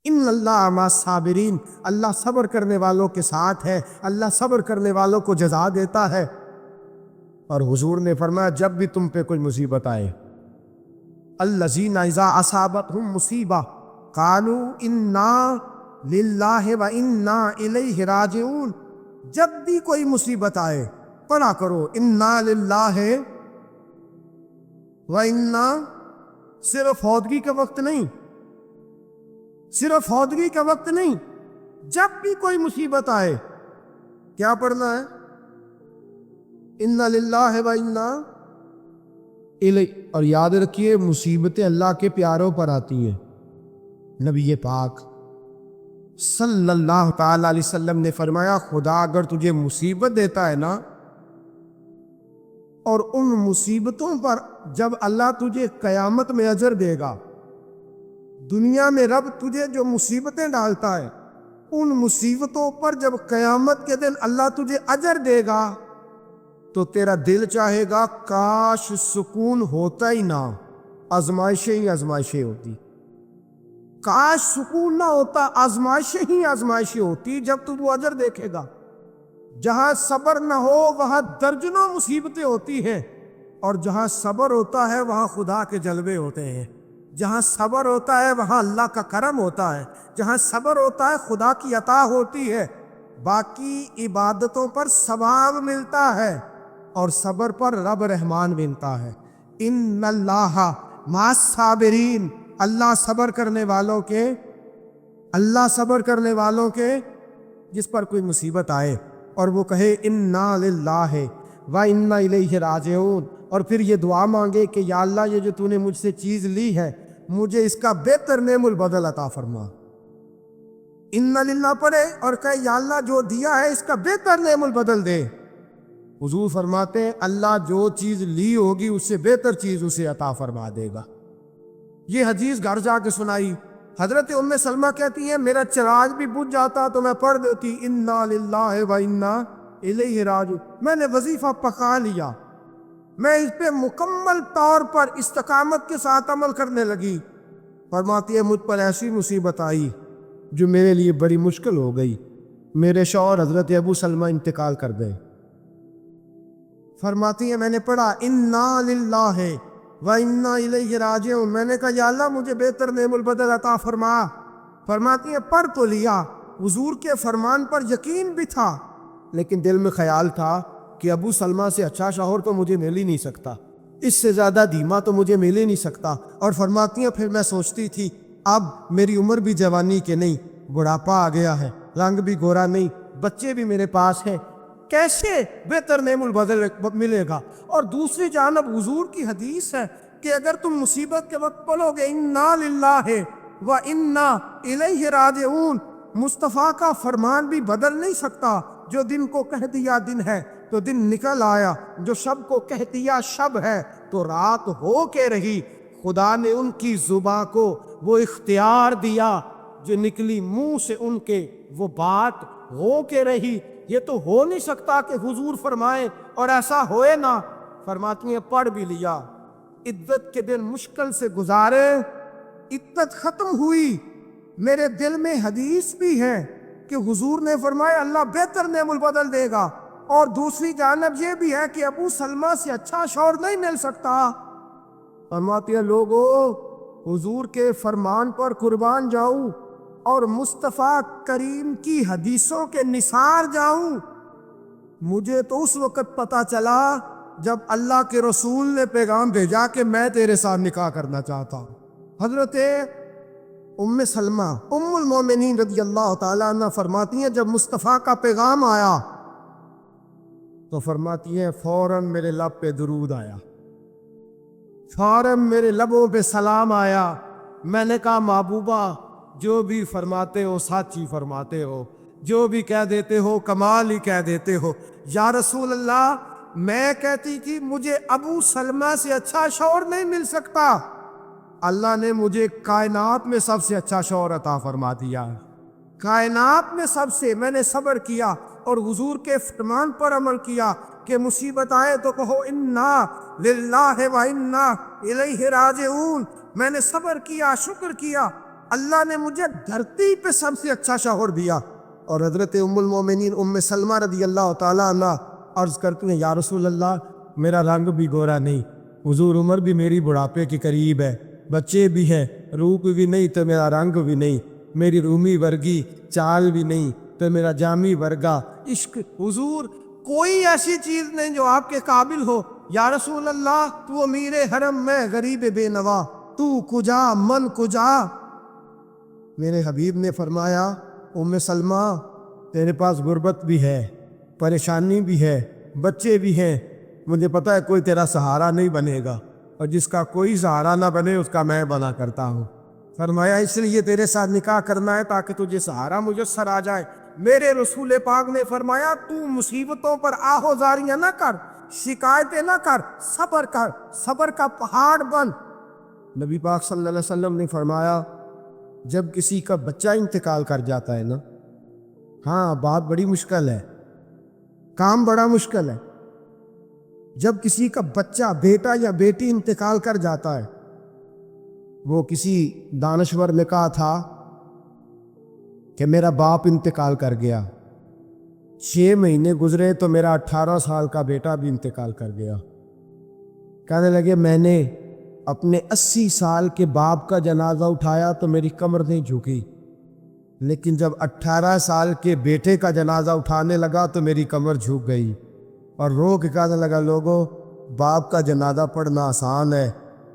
ان اللہ مع الصابرین، اللہ صبر کرنے والوں کے ساتھ ہے، اللہ صبر کرنے والوں کو جزا دیتا ہے۔ اور حضور نے فرمایا جب بھی تم پہ کوئی مصیبت آئے، الذین اذا اصابتہم مصیبہ قالوا انا للہ و انا الیہ راجعون، جب بھی کوئی مصیبت آئے پڑھا کرو انا للہ و انا، صرف فوتگی کا وقت نہیں، صرف فوتگی کا وقت نہیں، جب بھی کوئی مصیبت آئے کیا پڑھنا ہے؟ انا للہ و انا الیہ۔ اور یاد رکھیے مصیبتیں اللہ کے پیاروں پر آتی ہیں۔ نبی پاک صلی اللہ تعالی علیہ وسلم نے فرمایا خدا اگر تجھے مصیبت دیتا ہے نا، اور ان مصیبتوں پر جب اللہ تجھے قیامت میں اجر دے گا، دنیا میں رب تجھے جو مصیبتیں ڈالتا ہے ان مصیبتوں پر جب قیامت کے دن اللہ تجھے اجر دے گا تو تیرا دل چاہے گا کاش سکون ہوتا ہی نہ، آزمائشیں ہی آزمائشیں ہوتی، کاش سکون نہ ہوتا، آزمائشیں ہی آزمائشیں ہوتی۔ جب تو وہ اجر دیکھے گا، جہاں صبر نہ ہو وہاں درجنوں مصیبتیں ہوتی ہیں، اور جہاں صبر ہوتا ہے وہاں خدا کے جلوے ہوتے ہیں، جہاں صبر ہوتا ہے وہاں اللہ کا کرم ہوتا ہے، جہاں صبر ہوتا ہے خدا کی عطا ہوتی ہے، باقی عبادتوں پر ثواب ملتا ہے اور صبر پر رب رحمان ملتا ہے۔ ان اللہ مع الصابرین، اللہ صبر کرنے والوں کے، اللہ صبر کرنے والوں کے، جس پر کوئی مصیبت آئے اور وہ کہے انا للہ و انا الیہ راجعون، اور پھر یہ دعا مانگے کہ یا اللہ یہ جو تو نے مجھ سے چیز لی ہے مجھے اس کا بہتر نعم البدل عطا فرما، انا للہ پڑھے اور کہے یا اللہ جو دیا ہے اس کا بہتر نعم البدل دے۔ حضور فرماتے ہیں اللہ جو چیز لی ہوگی اس سے بہتر چیز اسے عطا فرما دے گا۔ یہ حدیث گھر جا کے سنائی، حضرت ام سلمہ کہتی ہیں میرا چراغ بھی بجھ جاتا تو میں پڑھ دیتی انا للہ و انا الیہ راجعون، میں نے وظیفہ پکا لیا، میں اس پہ مکمل طور پر استقامت کے ساتھ عمل کرنے لگی۔ فرماتی ہے مجھ پر ایسی مصیبت آئی جو میرے لیے بڑی مشکل ہو گئی، میرے شوہر حضرت ابو سلمہ انتقال کر گئے۔ فرماتی ہے میں نے پڑھا انا للہ و انا الیہ راجعون، میں نے کہا یا اللہ مجھے بہتر نعم البدل عطا فرما۔ فرماتی ہے پڑھ تو لیا، حضور کے فرمان پر یقین بھی تھا، لیکن دل میں خیال تھا کہ ابو سلمہ سے اچھا شوہر تو مجھے مل ہی نہیں سکتا، اس سے زیادہ دھیما تو مجھے مل ہی نہیں سکتا۔ اور فرماتی ہیں پھر میں سوچتی تھی اب میری عمر بھی جوانی کے نہیں، بڑھاپا آ گیا ہے، رنگ بھی گورا نہیں، بچے بھی میرے پاس ہیں، کیسے بہتر نعم البدل ملے گا؟ اور دوسری جانب حضور کی حدیث ہے کہ اگر تم مصیبت کے وقت پڑھو گے انا للہ و انا الیہ راجعون، مصطفیٰ کا فرمان بھی بدل نہیں سکتا، جو دن کو کہہ دیا دن ہے تو دن نکل آیا، جو شب کو کہہ دیا شب ہے تو رات ہو کے رہی۔ خدا نے ان کی زباں کو وہ اختیار دیا جو نکلی منہ سے ان کے وہ بات ہو کے رہی۔ یہ تو ہو نہیں سکتا کہ حضور فرمائے اور ایسا ہوئے نہ۔ فرماتی ہیں پڑھ بھی لیا، عدت کے دن مشکل سے گزارے، عدت ختم ہوئی، میرے دل میں حدیث بھی ہے کہ حضور نے فرمایا اللہ بہتر نعم البدل دے گا، اور دوسری جانب یہ بھی ہے کہ ابو سلمہ سے اچھا شوہر نہیں مل سکتا۔ فرماتی ہے لوگو حضور کے فرمان پر قربان جاؤں اور مصطفیٰ کریم کی حدیثوں کے نثار جاؤں۔ مجھے تو اس وقت پتا چلا جب اللہ کے رسول نے پیغام بھیجا کہ میں تیرے ساتھ نکاح کرنا چاہتا ہوں۔ حضرت ام سلمہ ام المومنین رضی اللہ تعالیٰ عنہ فرماتی ہیں جب مصطفیٰ کا پیغام آیا تو فرماتی ہیں فوراً میرے لب پہ درود آیا، فوراً میرے لبوں پہ سلام آیا۔ میں نے کہا محبوبہ جو بھی فرماتے ہو سچ ہی فرماتے ہو، جو بھی کہہ دیتے ہو کمال ہی کہہ دیتے ہو۔ یا رسول اللہ میں کہتی کہ مجھے ابو سلمہ سے اچھا شوہر نہیں مل سکتا، اللہ نے مجھے کائنات میں سب سے اچھا شوہر عطا فرما دیا، کائنات میں سب سے۔ میں نے صبر کیا اور حضور کے فرمان پر عمل کیا کہ مصیبت آئے تو کہو انا للہ و انا الیہ راجعون۔ میں نے صبر کیا، شکر کیا، اللہ نے مجھے دھرتی پہ سب سے اچھا شوہر دیا۔ اور حضرت ام المومنین ام سلمہ رضی اللہ تعالیٰ عنہ عرض کرتی ہیں یا رسول اللہ میرا رنگ بھی گورا نہیں، حضور عمر بھی میری بڑھاپے کے قریب ہے، بچے بھی ہیں، روپ بھی نہیں تو میرا رنگ بھی نہیں، میری رومی ورگی چال بھی نہیں تو میرا جامی ورگا عشق، حضور کوئی ایسی چیز نہیں جو آپ کے قابل ہو۔ یا رسول اللہ تو امیر حرم میں غریب بے نوا، تو کجا من کجا۔ میرے حبیب نے فرمایا ام سلمہ تیرے پاس غربت بھی ہے، پریشانی بھی ہے، بچے بھی ہیں، مجھے پتہ ہے کوئی تیرا سہارا نہیں بنے گا، اور جس کا کوئی سہارا نہ بنے اس کا میں بنا کرتا ہوں۔ فرمایا اس لیے تیرے ساتھ نکاح کرنا ہے تاکہ تجھے سہارا مجسر آ جائے۔ میرے رسول پاک نے فرمایا تو مصیبتوں پر آہوزاریاں نہ کر، شکایتیں نہ کر، صبر کر، صبر کا پہاڑ بن۔ نبی پاک صلی اللہ علیہ وسلم نے فرمایا جب کسی کا بچہ انتقال کر جاتا ہے نا، ہاں بات بڑی مشکل ہے، کام بڑا مشکل ہے، جب کسی کا بچہ بیٹا یا بیٹی انتقال کر جاتا ہے، وہ کسی دانشور نے کہا تھا کہ میرا باپ انتقال کر گیا، 6 مہینے گزرے تو میرا 18 سال کا بیٹا بھی انتقال کر گیا۔ کہنے لگے میں نے اپنے 80 سال کے باپ کا جنازہ اٹھایا تو میری کمر نہیں جھکی، لیکن جب 18 سال کے بیٹے کا جنازہ اٹھانے لگا تو میری کمر جھک گئی، اور رو کے کہنے لگا لوگوں باپ کا جنازہ پڑھنا آسان ہے،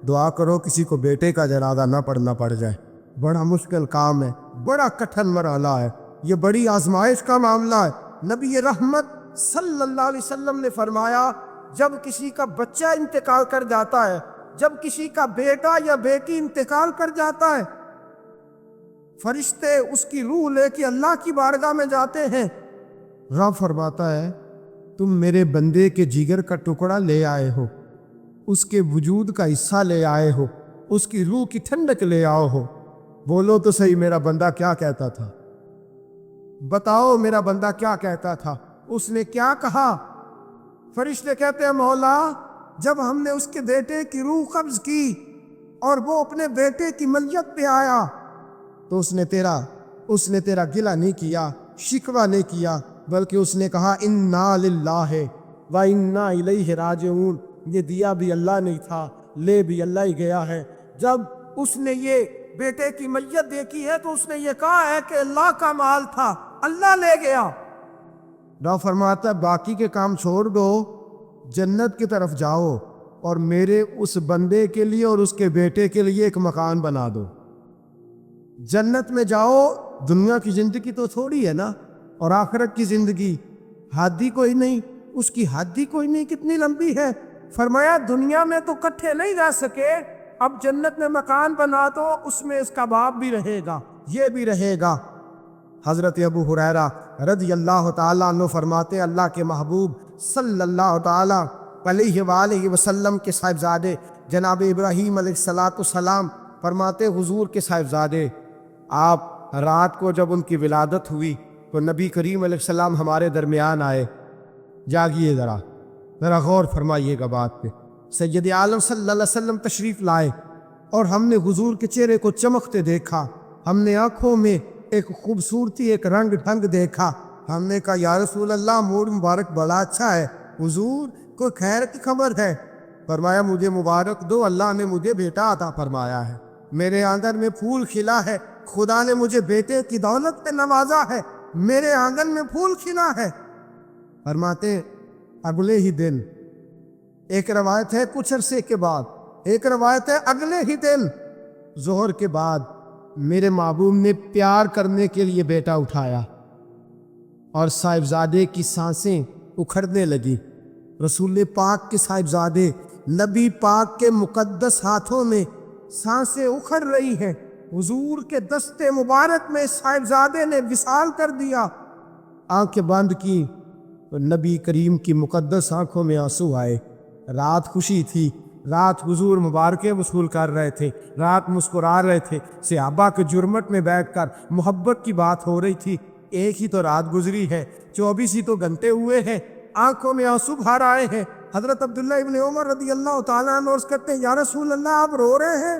دعا کرو کسی کو بیٹے کا جنازہ نہ پڑھنا پڑ جائے، بڑا مشکل کام ہے، بڑا کٹھن مرحلہ ہے، یہ بڑی آزمائش کا معاملہ ہے۔ نبی رحمت صلی اللہ علیہ وسلم نے فرمایا جب کسی کا بچہ انتقال کر جاتا ہے، جب کسی کا بیٹا یا بیٹی انتقال کر جاتا ہے، فرشتے اس کی روح لے کے اللہ کی بارگاہ میں جاتے ہیں۔ رب فرماتا ہے تم میرے بندے کے جگر کا ٹکڑا لے آئے ہو، اس کے وجود کا حصہ لے آئے ہو، اس کی روح کی ٹھنڈک لے آؤ ہو، بولو تو صحیح میرا بندہ کیا کہتا تھا، بتاؤ میرا بندہ کیا کہتا تھا، اس نے کیا کہا؟ فرشتے کہتے ہیں مولا جب ہم نے اس کے بیٹے کی روح قبض کی اور وہ اپنے بیٹے کی ملیت پہ آیا تو اس نے تیرا گلہ نہیں کیا، شکوہ نہیں کیا، بلکہ اس نے کہا انا للہ و انا الیہ راجعون، یہ دیا بھی اللہ نہیں تھا، لے بھی اللہ ہی گیا ہے۔ جب اس نے یہ بیٹے کی میت دیکھی ہے تو اس نے یہ کہا ہے کہ اللہ کا مال تھا، اللہ لے گیا۔ رب فرماتا ہے باقی کے کام چھوڑ دو، جنت کی طرف جاؤ اور میرے اس بندے کے لیے اور اس کے بیٹے کے لیے ایک مکان بنا دو، جنت میں جاؤ۔ دنیا کی زندگی تو تھوڑی ہے نا، اور آخرت کی زندگی حد ہی کوئی نہیں، اس کی حد ہی کوئی نہیں، کتنی لمبی ہے۔ فرمایا دنیا میں تو کٹھے نہیں رہ سکے، اب جنت میں مکان بنا دو، اس میں اس کا باپ بھی رہے گا، یہ بھی رہے گا۔ حضرت ابو ہریرہ رضی اللہ تعالیٰ عنہ فرماتے ہیں اللہ کے محبوب صلی اللہ تعالیٰ علیہ وآلہ وسلم کے صاحبزادے جناب ابراہیم علیہ السلام فرماتے حضور کے صاحبزادے آپ رات کو جب ان کی ولادت ہوئی تو نبی کریم علیہ السلام ہمارے درمیان آئے۔ جاگیے ذرا غور فرمائیے گا بات پہ۔ سید عالم صلی اللہ علیہ وسلم تشریف لائے اور ہم نے حضور کے چہرے کو چمکتے دیکھا، ہم نے آنکھوں میں ایک خوبصورتی، ایک رنگ ڈھنگ دیکھا۔ ہم نے کہا یا رسول اللہ موڈ مبارک بڑا اچھا ہے، حضور کوئی خیر کی خبر ہے؟ فرمایا مجھے مبارک دو، اللہ نے مجھے بیٹا عطا فرمایا ہے، میرے آنگن میں پھول کھلا ہے، خدا نے مجھے بیٹے کی دولت پہ نوازا ہے، میرے آنگن میں پھول کھلا ہے۔ فرماتے اگلے ہی دن، ایک روایت ہے کچھ عرصے کے بعد، ایک روایت ہے اگلے ہی دن ظہر کے بعد میرے محبوب نے پیار کرنے کے لیے بیٹا اٹھایا اور صاحبزادے کی سانسیں اکھڑنے لگی۔ رسول پاک کے صاحبزادے نبی پاک کے مقدس ہاتھوں میں سانسیں اکھڑ رہی ہیں، حضور کے دستے مبارک میں صاحبزادے نے وصال کر دیا۔ آنکھیں بند کی تو نبی کریم کی مقدس آنکھوں میں آنسو آئے۔ رات خوشی تھی، رات حضور مبارکیں وصول کر رہے تھے، رات مسکرا رہے تھے، صحابہ کے جرمٹ میں بیٹھ کر محبت کی بات ہو رہی تھی۔ ایک ہی تو رات گزری ہے، 24 ہی تو گھنٹے ہوئے ہیں، آنکھوں میں آنسو بھر آئے ہیں۔ حضرت عبداللہ ابن عمر رضی اللہ تعالیٰ عنہ عرض کرتے ہیں یا رسول اللہ آپ رو رہے ہیں؟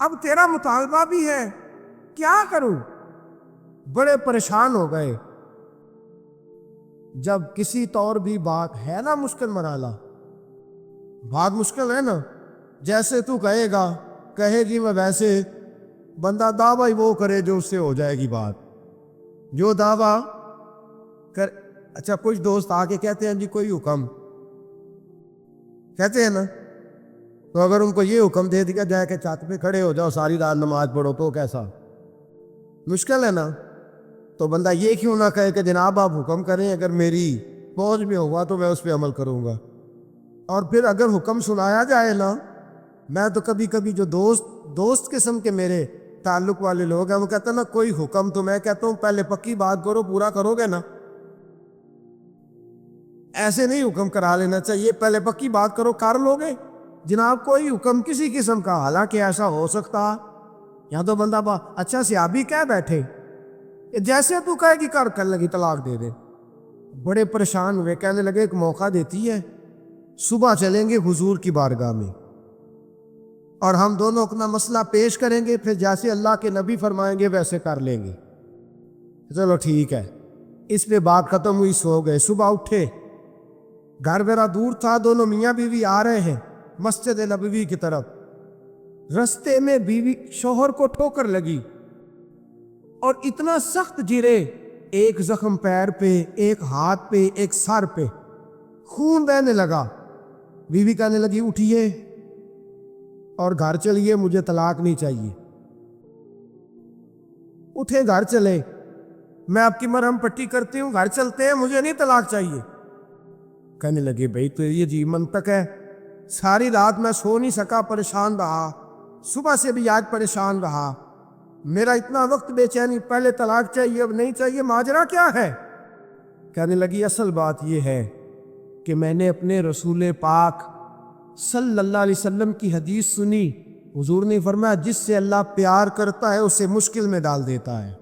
اب تیرا مطالبہ بھی ہے، کیا کروں؟ بڑے پریشان ہو گئے۔ جب کسی طور بھی بات ہے نا مشکل مرحلہ، بات مشکل ہے نا، جیسے تو کہے گا کہے گی میں ویسے، بندہ دعویٰ وہ کرے جو اس سے ہو جائے گی بات، جو دعویٰ کر۔ اچھا کچھ دوست آ کے کہتے ہیں جی کوئی حکم، کہتے ہیں نا، تو اگر ان کو یہ حکم دے دیا جائے کہ چھت پہ کھڑے ہو جاؤ ساری رات نماز پڑھو تو کیسا؟ مشکل ہے نا۔ تو بندہ یہ کیوں نہ کہے کہ جناب آپ حکم کریں، اگر میری پہنچ میں ہوا تو میں اس پہ عمل کروں گا۔ اور پھر اگر حکم سنایا جائے نا، میں تو کبھی کبھی جو دوست قسم کے میرے تعلق والے لوگ ہیں وہ کہتے ہیں نا کوئی حکم، تو میں کہتا ہوں پہلے پکی بات کرو، پورا کرو گے نا؟ ایسے نہیں حکم کرا لینا چاہیے، پہلے پکی بات کرو، کر لو گے جناب کوئی حکم کسی قسم کا، حالانکہ ایسا ہو سکتا یا تو بندہ اچھا صحابی کہہ بیٹھے جیسے تو کہے گی کر لگی طلاق دے دے۔ بڑے پریشان ہوئے، کہنے لگے ایک موقع دیتی ہے، صبح چلیں گے حضور کی بارگاہ میں اور ہم دونوں اپنا مسئلہ پیش کریں گے، پھر جیسے اللہ کے نبی فرمائیں گے ویسے کر لیں گے۔ چلو ٹھیک ہے، اس پہ بات ختم ہوئی، سو گئے۔ صبح اٹھے، گھر میرا دور تھا، دونوں میاں بیوی آ رہے ہیں مسجد نبوی کی طرف، رستے میں بیوی شوہر کو ٹھوکر لگی اور اتنا سخت گرے، ایک زخم پیر پہ، ایک ہاتھ پہ، ایک سر پہ، خون بہنے لگا۔ بیوی کہنے لگی اٹھیے اور گھر چلیے، مجھے طلاق نہیں چاہیے۔ اٹھے، گھر چلے، میں آپ کی مرہم پٹی کرتی ہوں، گھر چلتے ہیں، مجھے نہیں طلاق چاہیے۔ کہنے لگے بھائی تو یہ عجیب منطق ہے، ساری رات میں سو نہیں سکا، پریشان رہا، صبح سے بھی آج پریشان رہا، میرا اتنا وقت بے چینی، پہلے طلاق چاہیے اب نہیں چاہیے، ماجرا کیا ہے؟ کہنے لگی اصل بات یہ ہے کہ میں نے اپنے رسول پاک صلی اللہ علیہ وسلم کی حدیث سنی، حضور نے فرمایا جس سے اللہ پیار کرتا ہے اسے مشکل میں ڈال دیتا ہے،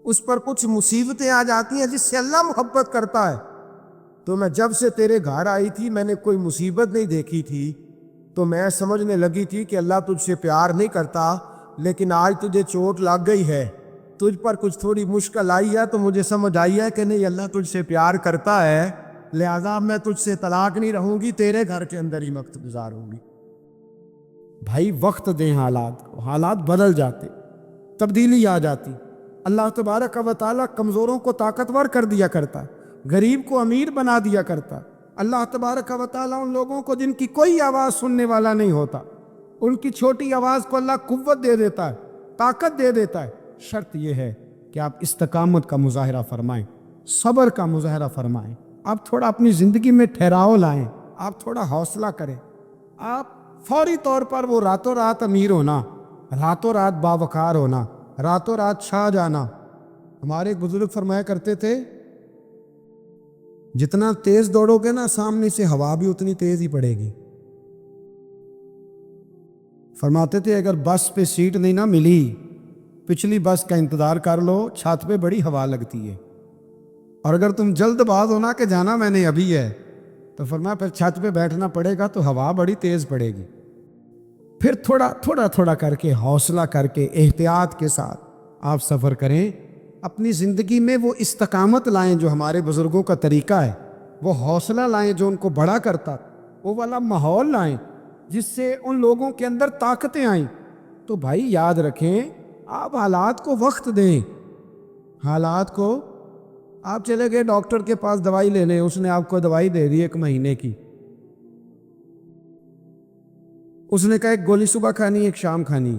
اس پر کچھ مصیبتیں آ جاتی ہیں جس سے اللہ محبت کرتا ہے۔ تو میں جب سے تیرے گھر آئی تھی میں نے کوئی مصیبت نہیں دیکھی تھی، تو میں سمجھنے لگی تھی کہ اللہ تجھ سے پیار نہیں کرتا، لیکن آج تجھے چوٹ لگ گئی ہے، تجھ پر کچھ تھوڑی مشکل آئی ہے، تو مجھے سمجھ آئی ہے کہ نہیں اللہ تجھ سے پیار کرتا ہے، لہذا میں تجھ سے طلاق نہیں رہوں گی، تیرے گھر کے اندر ہی وقت گزاروں گی۔ بھائی وقت دیں حالات کو، حالات بدل جاتے، تبدیلی آ جاتی۔ اللہ تبارک و تعالیٰ کمزوروں کو طاقتور کر دیا کرتا ہے، غریب کو امیر بنا دیا کرتا ہے۔ اللہ تبارک و تعالیٰ ان لوگوں کو جن کی کوئی آواز سننے والا نہیں ہوتا، ان کی چھوٹی آواز کو اللہ قوت دے دیتا ہے، طاقت دے دیتا ہے۔ شرط یہ ہے کہ آپ استقامت کا مظاہرہ فرمائیں، صبر کا مظاہرہ فرمائیں، آپ تھوڑا اپنی زندگی میں ٹھہراؤ لائیں، آپ تھوڑا حوصلہ کریں۔ آپ فوری طور پر وہ راتوں رات امیر ہونا، راتوں رات باوقار ہونا، راتوں رات چھا جانا۔ ہمارے ایک بزرگ فرمایا کرتے تھے جتنا تیز دوڑو گے نا سامنے سے ہوا بھی اتنی تیز ہی پڑے گی۔ فرماتے تھے اگر بس پہ سیٹ نہیں نہ ملی، پچھلی بس کا انتظار کر لو، چھت پہ بڑی ہوا لگتی ہے، اور اگر تم جلد باز ہونا کہ جانا میں نے ابھی ہے، تو فرمایا پھر چھت پہ بیٹھنا پڑے گا تو ہوا بڑی تیز پڑے گی۔ پھر تھوڑا کر کے، حوصلہ کر کے، احتیاط کے ساتھ آپ سفر کریں، اپنی زندگی میں وہ استقامت لائیں جو ہمارے بزرگوں کا طریقہ ہے، وہ حوصلہ لائیں جو ان کو بڑا کرتا، وہ والا ماحول لائیں جس سے ان لوگوں کے اندر طاقتیں آئیں۔ تو بھائی یاد رکھیں، آپ حالات کو وقت دیں، حالات کو۔ آپ چلے گئے ڈاکٹر کے پاس دوائی لینے، اس نے آپ کو دوائی دے دی 1 مہینے کی، اس نے کہا ایک گولی صبح کھانی ایک شام کھانی،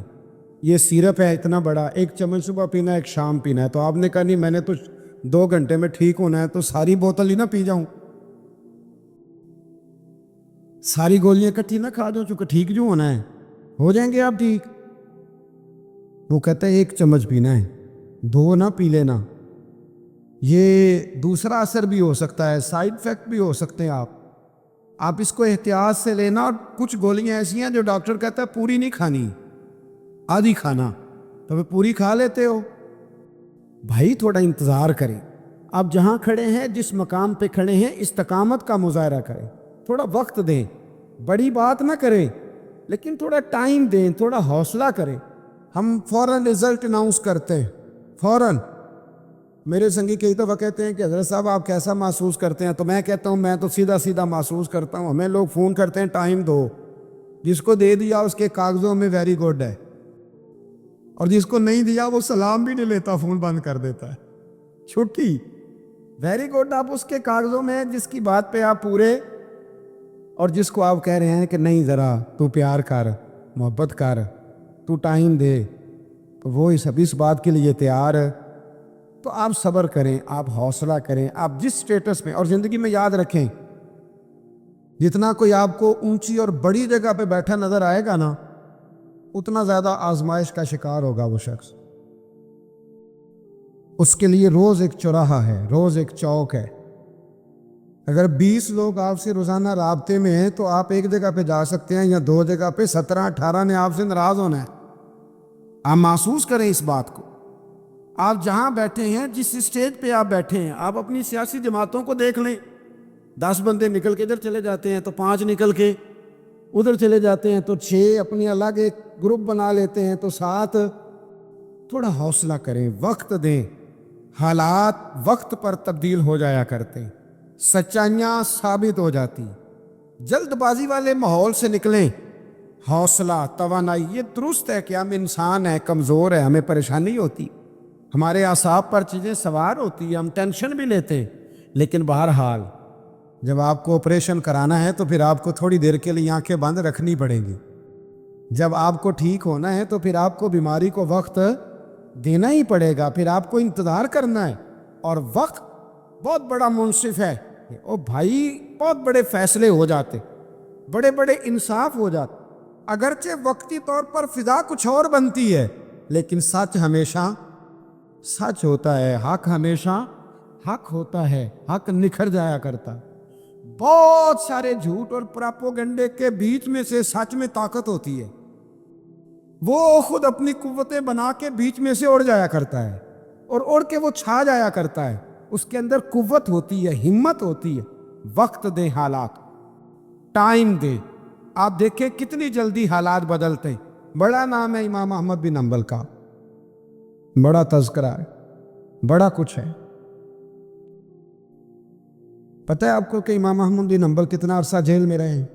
یہ سیرپ ہے اتنا بڑا، 1 چمچ صبح پینا 1 شام پینا ہے۔ تو آپ نے کہا نہیں میں نے تو 2 گھنٹے میں ٹھیک ہونا ہے، تو ساری بوتل ہی نہ پی جاؤں، ساری گولیاں اکٹھی نہ کھا جاؤں، چونکہ ٹھیک جو ہونا ہے ہو جائیں گے آپ ٹھیک۔ وہ کہتا ہے 1 چمچ پینا ہے، 2 نہ پی لینا، یہ دوسرا اثر بھی ہو سکتا ہے، سائیڈ افیکٹ بھی ہو سکتے ہیں، آپ اس کو احتیاط سے لینا۔ اور کچھ گولیاں ایسی ہیں جو ڈاکٹر کہتا ہے پوری نہیں کھانی، آدھی کھانا، تو پھر پوری کھا لیتے ہو۔ بھائی تھوڑا انتظار کریں، آپ جہاں کھڑے ہیں، جس مقام پہ کھڑے ہیں، استقامت کا مظاہرہ کریں، تھوڑا وقت دیں، بڑی بات نہ کریں، لیکن تھوڑا ٹائم دیں، تھوڑا حوصلہ کریں. ہم فوراً رزلٹ اناؤنس کرتے ہیں فوراً. میرے سنگی کئی دفعہ کہتے ہیں کہ حضرت صاحب آپ کیسا محسوس کرتے ہیں؟ تو میں کہتا ہوں میں تو سیدھا سیدھا محسوس کرتا ہوں. ہمیں لوگ فون کرتے ہیں ٹائم دو، جس کو دے دیا اس کے کاغذوں میں ویری گڈ ہے، اور جس کو نہیں دیا وہ سلام بھی نہیں لیتا، فون بند کر دیتا ہے. چھٹی ویری گڈ آپ اس کے کاغذوں میں جس کی بات پہ آپ پورے، اور جس کو آپ کہہ رہے ہیں کہ نہیں ذرا تو پیار کر، محبت کر، تو ٹائم دے، تو وہ اس بات کے لیے تیار ہے. تو آپ صبر کریں، آپ حوصلہ کریں، آپ جس سٹیٹس میں، اور زندگی میں یاد رکھیں، جتنا کوئی آپ کو اونچی اور بڑی جگہ پہ بیٹھا نظر آئے گا نا، اتنا زیادہ آزمائش کا شکار ہوگا وہ شخص. اس کے لیے روز ایک چوراہا ہے، روز ایک چوک ہے. اگر 20 لوگ آپ سے روزانہ رابطے میں ہیں تو آپ ایک جگہ پہ جا سکتے ہیں، یا 2 جگہ پہ 17-18 نے آپ سے ناراض ہونا ہے. آپ محسوس کریں اس بات کو. آپ جہاں بیٹھے ہیں، جس اسٹیج پہ آپ بیٹھے ہیں، آپ اپنی سیاسی جماعتوں کو دیکھ لیں. 10 بندے نکل کے ادھر چلے جاتے ہیں تو 5 نکل کے ادھر چلے جاتے ہیں، تو 6 اپنی الگ ایک گروپ بنا لیتے ہیں، تو 7. تھوڑا حوصلہ کریں، وقت دیں. حالات وقت پر تبدیل ہو جایا کرتے ہیں، سچائیاں ثابت ہو جاتی. جلد بازی والے ماحول سے نکلیں. حوصلہ، توانائی، یہ درست ہے کہ ہم انسان ہیں، کمزور ہیں، ہمیں پریشانی ہوتی، ہمارے اعصاب پر چیزیں سوار ہوتی ہیں، ہم ٹینشن بھی لیتے ہیں. لیکن بہرحال جب آپ کو آپریشن کرانا ہے تو پھر آپ کو تھوڑی دیر کے لیے آنکھیں بند رکھنی پڑیں گی. جب آپ کو ٹھیک ہونا ہے تو پھر آپ کو بیماری کو وقت دینا ہی پڑے گا، پھر آپ کو انتظار کرنا ہے. اور وقت بہت بڑا منصف ہے. او بھائی، بہت بڑے فیصلے ہو جاتے، بڑے بڑے انصاف ہو جاتے. اگرچہ وقتی طور پر فضا کچھ اور بنتی ہے، لیکن سچ ہمیشہ سچ ہوتا ہے، حق ہمیشہ حق ہوتا ہے، حق نکھر جایا کرتا. بہت سارے جھوٹ اور پراپوگنڈے کے بیچ میں سے سچ میں طاقت ہوتی ہے. وہ خود اپنی قوتیں بنا کے بیچ میں سے اڑ جایا کرتا ہے، اور اڑ کے وہ چھا جایا کرتا ہے. اس کے اندر قوت ہوتی ہے، ہمت ہوتی ہے. وقت دیں، حالات ٹائم دیں. آپ دیکھیں کتنی جلدی حالات بدلتے ہیں. بڑا نام ہے امام احمد بن حنبل کا، بڑا تذکرہ ہے، بڑا کچھ ہے. پتہ ہے آپ کو کہ امام احمد بن حنبل کتنا عرصہ جیل میں رہے ہیں؟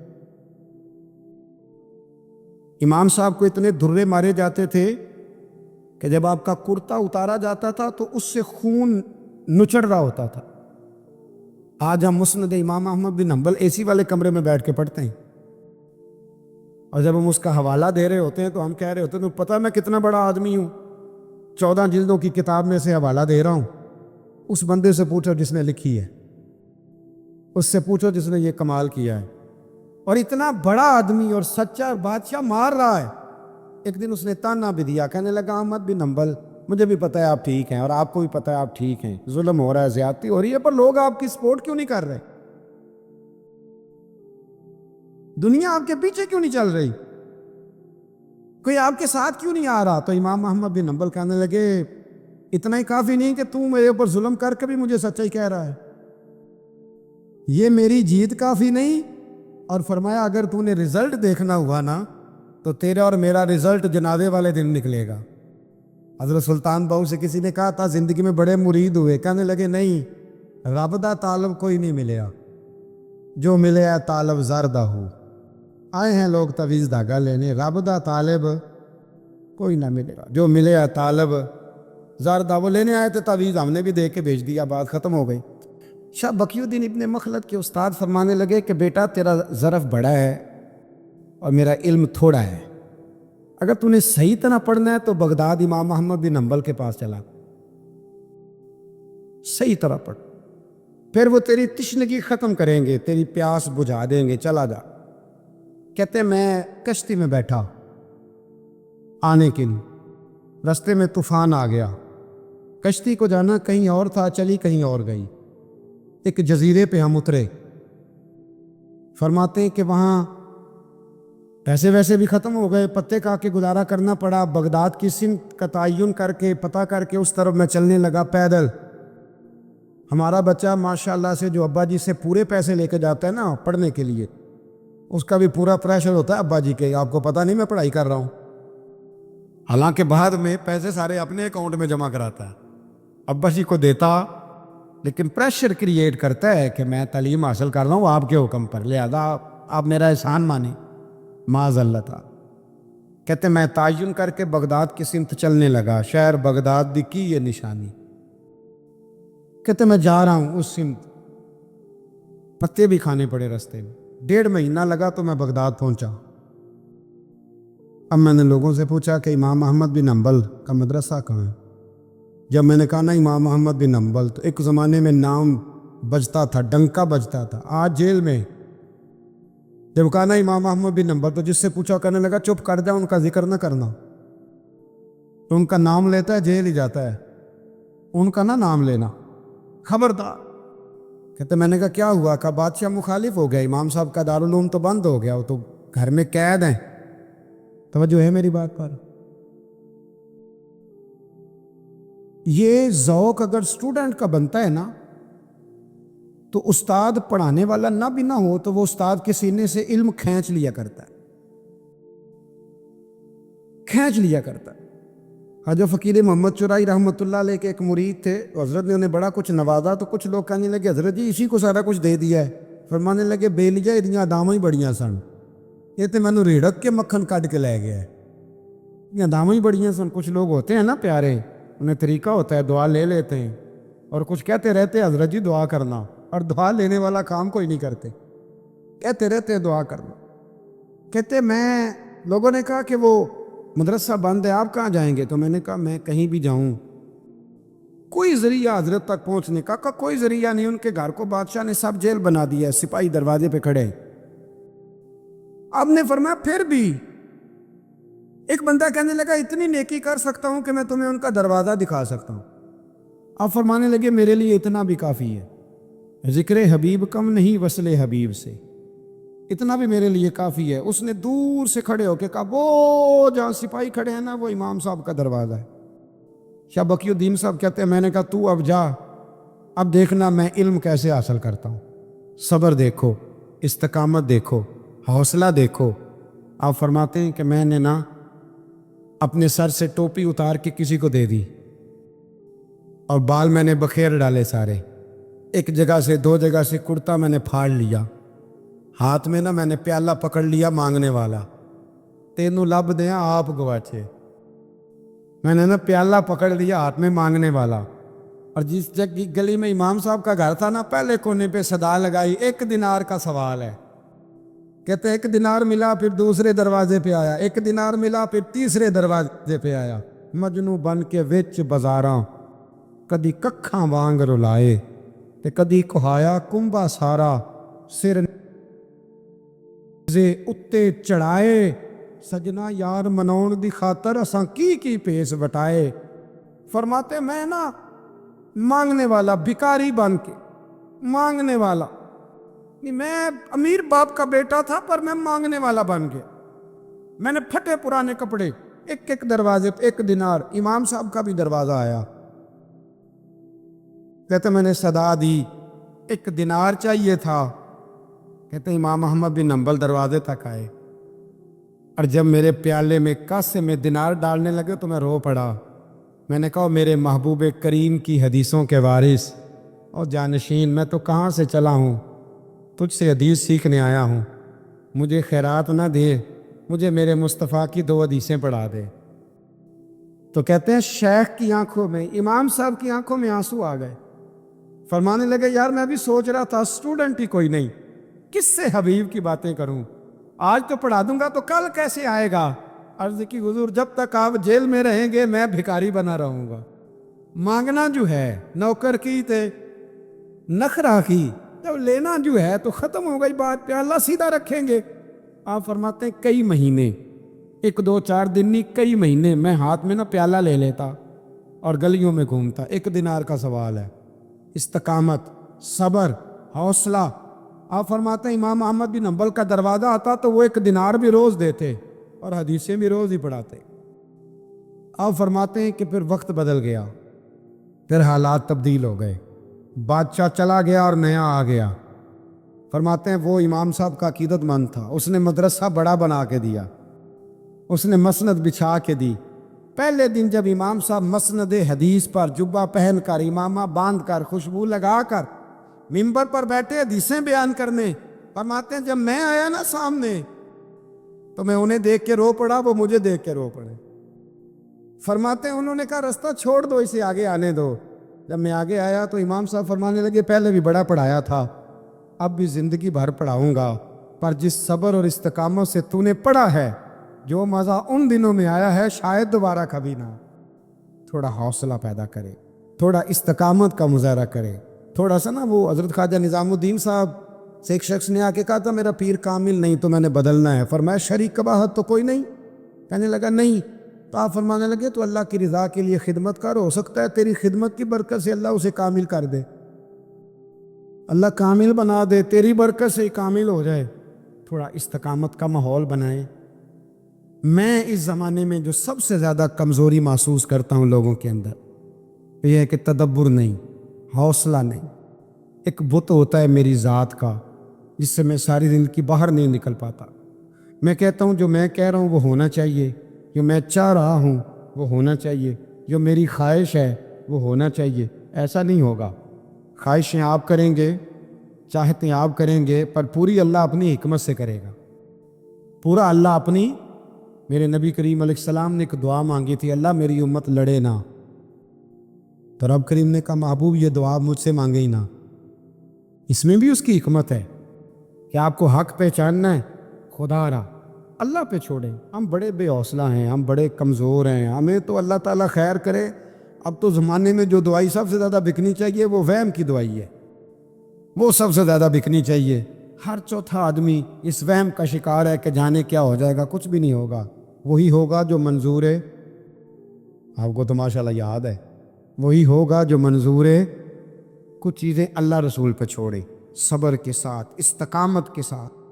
امام صاحب کو اتنے درے مارے جاتے تھے کہ جب آپ کا کرتا اتارا جاتا تھا تو اس سے خون نچڑ رہا ہوتا تھا. آج ہم مسند امام احمد بن حنبل اے سی والے کمرے میں بیٹھ کے پڑھتے ہیں، اور جب ہم اس کا حوالہ دے رہے ہوتے ہیں تو ہم کہہ رہے ہوتے ہیں تو پتہ میں کتنا بڑا آدمی ہوں، 14 جلدوں کی کتاب میں سے حوالہ دے رہا ہوں. اس بندے سے پوچھو جس نے لکھی ہے، اس سے پوچھو جس نے یہ کمال کیا ہے. اور اتنا بڑا آدمی اور سچا بادشاہ مار رہا ہے. ایک دن اس نے تانا بھی دیا، کہنے لگا احمد بن حنبل، مجھے بھی پتہ ہے آپ ٹھیک ہیں، اور آپ کو بھی پتہ ہے آپ ٹھیک ہیں، ظلم ہو رہا ہے، زیادتی ہو رہی ہے، پر لوگ آپ کی سپورٹ کیوں نہیں کر رہے؟ دنیا آپ کے پیچھے کیوں نہیں چل رہی؟ کوئی آپ کے ساتھ کیوں نہیں آ رہا؟ تو امام احمد بن حنبل کہنے لگے اتنا ہی کافی نہیں کہ تو میرے اوپر ظلم کر کے بھی مجھے سچائی کہہ رہا ہے، یہ میری جیت کافی نہیں. اور فرمایا اگر تو نے رزلٹ دیکھنا ہوا نا تو تیرا اور میرا رزلٹ جنازے والے دن نکلے گا. حضرت سلطان بہو سے کسی نے کہا تھا زندگی میں بڑے مرید ہوئے، کہنے لگے نہیں، رب دا طالب کوئی نہیں ملیا، جو ملے ہے طالب زردہ ہو. آئے ہیں لوگ تویز دھاگا لینے، رب دا طالب کوئی نہ ملے گا، جو ملے ہے طالب زردہ. وہ لینے آئے تھے تویز، ہم نے بھی دے کے بھیج دیا، بات ختم ہو گئی. شاہ بقی الدین ابن مخلد کے استاد فرمانے لگے کہ بیٹا تیرا ظرف بڑا ہے اور میرا علم تھوڑا ہے، اگر تو نے صحیح طرح پڑھنا ہے تو بغداد امام احمد بن حنبل کے پاس چلا، صحیح طرح پڑھ، پھر وہ تیری تشنگی ختم کریں گے، تیری پیاس بجھا دیں گے، چلا جا. کہتے میں کشتی میں بیٹھا آنے کے لیے، رستے میں طوفان آ گیا، کشتی کو جانا کہیں اور تھا، چلی کہیں اور گئی. ایک جزیرے پہ ہم اترے. فرماتے ہیں کہ وہاں پیسے ویسے بھی ختم ہو گئے، پتے کھا کے گزارا کرنا پڑا. بغداد کی سمت کا تعین کر کے پتہ کر کے اس طرف میں چلنے لگا پیدل. ہمارا بچہ ماشاءاللہ سے جو ابا جی سے پورے پیسے لے کے جاتا ہے نا پڑھنے کے لیے، اس کا بھی پورا پریشر ہوتا ہے ابا جی کے، آپ کو پتہ نہیں میں پڑھائی کر رہا ہوں، حالانکہ بعد میں پیسے سارے اپنے اکاؤنٹ میں جمع کراتا ہے، ابا جی کو دیتا، لیکن پریشر کریٹ کرتا ہے کہ میں تعلیم حاصل کر رہا ہوں آپ کے حکم پر، لہذا آپ میرا احسان مانیں، معاذ اللہ تعالی۔ کہتے میں تعین کر کے بغداد کی سمت چلنے لگا، شہر بغداد دی کی یہ نشانی، کہتے میں جا رہا ہوں اس سمت، پتے بھی کھانے پڑے رستے میں، 1.5 مہینہ لگا تو میں بغداد پہنچا۔ اب میں نے لوگوں سے پوچھا کہ امام احمد بن حنبل کا مدرسہ کہاں ہے؟ جب میں نے کہا نا امام احمد بن حنبل، تو ایک زمانے میں نام بجتا تھا، ڈنکا بجتا تھا، آج جیل میں۔ جب کہا نا امام احمد بن حنبل تو جس سے پوچھا کہنے لگا چپ کر جا، ان کا ذکر نہ کرنا، تو ان کا نام لیتا ہے جیل ہی جاتا ہے، ان کا نہ نام لینا، خبردار۔ کہتے میں نے کہا کیا ہوا؟ کہا بادشاہ مخالف ہو گیا، امام صاحب کا دارالعلوم تو بند ہو گیا، وہ تو گھر میں قید ہیں۔ توجہ ہے میری بات پر؟ یہ ذوق اگر اسٹوڈنٹ کا بنتا ہے نا، تو استاد پڑھانے والا نہ بھی نہ ہو تو وہ استاد کے سینے سے علم کھینچ لیا کرتا ہے، کھینچ لیا کرتا ہے۔ حضرت فقیر محمد چرائی رحمۃ اللہ علیہ کے ایک مرید تھے، حضرت نے انہیں بڑا کچھ نوازا، تو کچھ لوگ کہنے لگے حضرت جی اسی کو سارا کچھ دے دیا ہے۔ فرمانے لگے بے لیجا ادیاں داماں ہی بڑیاں سن، یہ تو مینوں ریڑک کے مکھن کڈ کے لے گیا ہے، یہ داماں ہی بڑیاں سن۔ کچھ لوگ ہوتے ہیں نا پیارے، انہیں طریقہ ہوتا ہے، دعا لے لیتے ہیں، اور کچھ کہتے رہتے ہیں حضرت جی دعا کرنا، اور دعا لینے والا کام کوئی نہیں کرتے، کہتے رہتے ہیں دعا کرنا۔ کہتے لوگوں نے کہا کہ وہ مدرسہ بند ہے، آپ کہاں جائیں گے؟ تو میں نے کہا میں کہیں بھی جاؤں، کوئی ذریعہ حضرت تک پہنچنے کا؟ کوئی ذریعہ نہیں، ان کے گھر کو بادشاہ نے سب جیل بنا دیا ہے، سپاہی دروازے پہ کھڑے۔ اب نے فرمایا پھر بھی ایک بندہ کہنے لگا اتنی نیکی کر سکتا ہوں کہ میں تمہیں ان کا دروازہ دکھا سکتا ہوں۔ آپ فرمانے لگے میرے لیے اتنا بھی کافی ہے، ذکر حبیب کم نہیں وصل حبیب سے، اتنا بھی میرے لیے کافی ہے۔ اس نے دور سے کھڑے ہو کے کہا وہ جہاں سپاہی کھڑے ہیں نا وہ امام صاحب کا دروازہ ہے۔ شاہ بقی الدین صاحب کہتے ہیں میں نے کہا تو اب جا، اب دیکھنا میں علم کیسے حاصل کرتا ہوں، صبر دیکھو، استقامت دیکھو، حوصلہ دیکھو۔ آپ فرماتے ہیں کہ میں نے نا اپنے سر سے ٹوپی اتار کے کسی کو دے دی، اور بال میں نے بخیر ڈالے سارے، ایک جگہ سے 2 جگہ سے کرتا میں نے پھاڑ لیا، ہاتھ میں نا میں نے پیالہ پکڑ لیا مانگنے والا، تینوں لب دیاں آپ گواچے، میں نے نا پیالہ پکڑ لیا ہاتھ میں مانگنے والا۔ اور جس گلی میں امام صاحب کا گھر تھا نا، پہلے کونے پہ صدا لگائی 1 دینار کا سوال ہے۔ کہتے 1 دینار ملا، پھر دوسرے دروازے پہ آیا، 1 دینار ملا، پھر تیسرے دروازے پہ آیا، مجنوں بن کے وچ بازاراں کدی ککھاں وانگ رلائے تے کدی کہایا کنبا سارا سر زے اتے چڑھائے، سجنا یار مناؤن دی خاطر اساں کی پیس وٹائے۔ فرماتے میں نا مانگنے والا، بھکاری بن کے مانگنے والا، میں امیر باپ کا بیٹا تھا پر میں مانگنے والا بن گیا، میں نے پھٹے پرانے کپڑے، ایک دروازے پہ 1 دینار، امام صاحب کا بھی دروازہ آیا، کہتے میں نے صدا دی 1 دینار چاہیے تھا، کہتے امام احمد بن حنبل دروازے تک آئے، اور جب میرے پیالے میں کاسے میں دینار ڈالنے لگے تو میں رو پڑا۔ میں نے کہا میرے محبوب کریم کی حدیثوں کے وارث اور جانشین، میں تو کہاں سے چلا ہوں، تجھ سے حدیث سیکھنے آیا ہوں، مجھے خیرات نہ دے، مجھے میرے مصطفیٰ کی 2 حدیثیں پڑھا دے۔ تو کہتے ہیں شیخ کی آنکھوں میں، امام صاحب کی آنکھوں میں آنسو آ گئے، فرمانے لگے یار میں بھی سوچ رہا تھا اسٹوڈنٹ ہی کوئی نہیں، کس سے حبیب کی باتیں کروں، آج تو پڑھا دوں گا تو کل کیسے آئے گا؟ عرض کی حضور جب تک آپ جیل میں رہیں گے میں بھکاری بنا رہوں گا، مانگنا جو ہے نوکر کی تے نخرا کی، جب لینا جو ہے تو ختم ہو گئی بات، پیالہ سیدھا رکھیں گے۔ آپ فرماتے ہیں کئی مہینے، 1 2 4 دن نہیں، کئی مہینے میں ہاتھ میں نا پیالہ لے لیتا اور گلیوں میں گھومتا۔ 1 دینار کا سوال ہے، استقامت، صبر، حوصلہ۔ آپ فرماتے ہیں امام احمد بن حنبل کا دروازہ آتا تو وہ 1 دینار بھی روز دیتے اور حدیثیں بھی روز ہی پڑھاتے۔ آپ فرماتے ہیں کہ پھر وقت بدل گیا، پھر حالات تبدیل ہو گئے، بادشاہ چلا گیا اور نیا آ گیا۔ فرماتے ہیں وہ امام صاحب کا عقیدت مند تھا، اس نے مدرسہ بڑا بنا کے دیا، اس نے مسند بچھا کے دی۔ پہلے دن جب امام صاحب مسند حدیث پر جبہ پہن کر، امامہ باندھ کر، خوشبو لگا کر ممبر پر بیٹھے حدیثیں بیان کرنے، فرماتے ہیں جب میں آیا نا سامنے تو میں انہیں دیکھ کے رو پڑا، وہ مجھے دیکھ کے رو پڑے۔ فرماتے ہیں انہوں نے کہا رستہ چھوڑ دو، اسے آگے آنے دو۔ جب میں آگے آیا تو امام صاحب فرمانے لگے پہلے بھی بڑا پڑھایا تھا، اب بھی زندگی بھر پڑھاؤں گا، پر جس صبر اور استقامت سے تو نے پڑھا ہے، جو مزہ ان دنوں میں آیا ہے شاید دوبارہ کبھی نہ۔ تھوڑا حوصلہ پیدا کرے، تھوڑا استقامت کا مظاہرہ کرے، تھوڑا سا نا۔ وہ حضرت خواجہ نظام الدین صاحب سے ایک شخص نے آ کے کہا تھا میرا پیر کامل نہیں تو میں نے بدلنا ہے، فرمایا شریک قباحت تو کوئی نہیں؟ کہنے لگا نہیں، تو آپ فرمانے لگے تو اللہ کی رضا کے لیے خدمت کر، ہو سکتا ہے تیری خدمت کی برکت سے اللہ اسے کامل کر دے، اللہ کامل بنا دے، تیری برکت سے کامل ہو جائے۔ تھوڑا استقامت کا ماحول بنائیں۔ میں اس زمانے میں جو سب سے زیادہ کمزوری محسوس کرتا ہوں لوگوں کے اندر، یہ ہے کہ تدبر نہیں، حوصلہ نہیں۔ ایک بت ہوتا ہے میری ذات کا جس سے میں ساری زندگی باہر نہیں نکل پاتا۔ میں کہتا ہوں جو میں کہہ رہا ہوں وہ ہونا چاہیے، جو میں چاہ رہا ہوں وہ ہونا چاہیے، جو میری خواہش ہے وہ ہونا چاہیے۔ ایسا نہیں ہوگا، خواہشیں آپ کریں گے، چاہتے آپ کریں گے، پر پوری اللہ اپنی حکمت سے کرے گا، پورا اللہ اپنی۔ میرے نبی کریم علیہ السلام نے ایک دعا مانگی تھی، اللہ میری امت لڑے نہ، تو رب کریم نے کہا محبوب یہ دعا مجھ سے مانگے ہی نہ۔ اس میں بھی اس کی حکمت ہے کہ آپ کو حق پہچاننا ہے، خدا را اللہ پہ چھوڑیں۔ ہم بڑے بے حوصلہ ہیں، ہم بڑے کمزور ہیں، ہمیں تو اللہ تعالیٰ خیر کرے۔ اب تو زمانے میں جو دعائی سب سے زیادہ بکنی چاہیے وہ وہم کی دعائی ہے، وہ سب سے زیادہ بکنی چاہیے۔ ہر چوتھا آدمی اس وہم کا شکار ہے کہ جانے کیا ہو جائے گا، کچھ بھی نہیں ہوگا، وہی ہوگا جو منظور ہے۔ آپ کو تو ماشاءاللہ یاد ہے، وہی ہوگا جو منظور ہے۔ کچھ چیزیں اللہ رسول پہ چھوڑیں، صبر کے ساتھ، استقامت کے ساتھ۔